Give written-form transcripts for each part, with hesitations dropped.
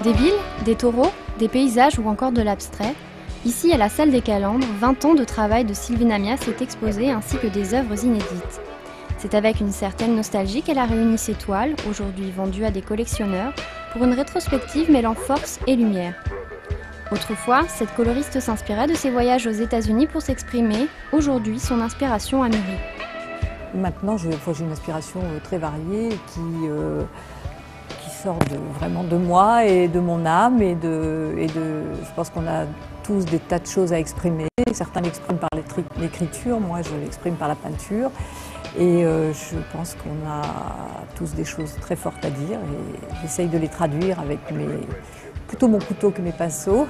Des villes, des taureaux, des paysages ou encore de l'abstrait, ici à la Salle des Calandres, 20 ans de travail de Sylvie Namias est exposé ainsi que des œuvres inédites. C'est avec une certaine nostalgie qu'elle a réuni ses toiles, aujourd'hui vendues à des collectionneurs, pour une rétrospective mêlant force et lumière. Autrefois, cette coloriste s'inspirait de ses voyages aux États-Unis pour s'exprimer. Aujourd'hui, son inspiration a mûri. Maintenant, j'ai une inspiration très variée qui sort vraiment de moi et de mon âme. Je pense qu'on a tous des tas de choses à exprimer. Certains l'expriment par l'écriture, moi je l'exprime par la peinture. Et je pense qu'on a tous des choses très fortes à dire et j'essaye de les traduire avec plutôt mon couteau que mes pinceaux,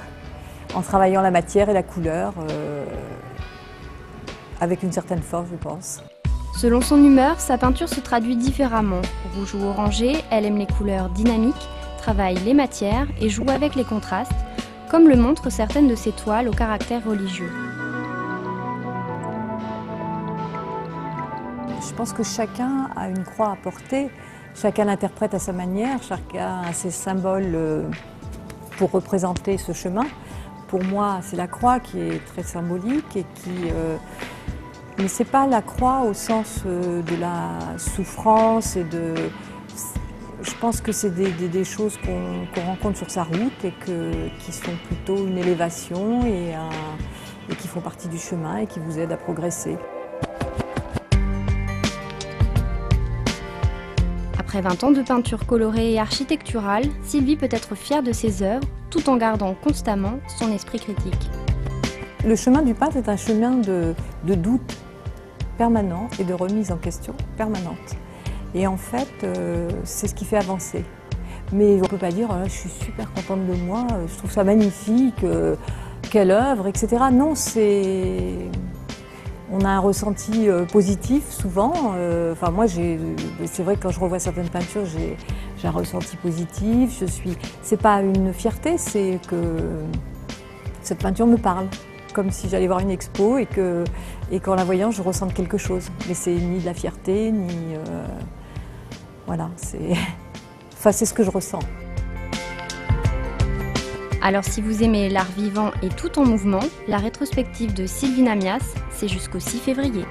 en travaillant la matière et la couleur avec une certaine force, je pense. Selon son humeur, sa peinture se traduit différemment. Rouge ou orangé, elle aime les couleurs dynamiques, travaille les matières et joue avec les contrastes, comme le montrent certaines de ses toiles au caractère religieux. Je pense que chacun a une croix à porter, chacun l'interprète à sa manière, chacun a ses symboles pour représenter ce chemin. Pour moi, c'est la croix qui est très symbolique et mais ce n'est pas la croix au sens de la souffrance je pense que c'est des choses qu'on rencontre sur sa route et qui sont plutôt une élévation et qui font partie du chemin et qui vous aident à progresser. Après 20 ans de peinture colorée et architecturale, Sylvie peut être fière de ses œuvres, tout en gardant constamment son esprit critique. Le chemin du peintre est un chemin de doute permanent et de remise en question permanente. Et en fait, c'est ce qui fait avancer. Mais on ne peut pas dire « je suis super contente de moi, je trouve ça magnifique, quelle œuvre, etc. » Non, on a un ressenti positif souvent. Enfin, moi, c'est vrai que quand je revois certaines peintures, j'ai un ressenti positif. C'est pas une fierté, c'est que cette peinture me parle. Comme si j'allais voir une expo et qu'en la voyant, je ressente quelque chose. Mais c'est ni de la fierté, ni... voilà, c'est ce que je ressens. Alors si vous aimez l'art vivant et tout en mouvement, la rétrospective de Sylvie Namias, c'est jusqu'au 6 février.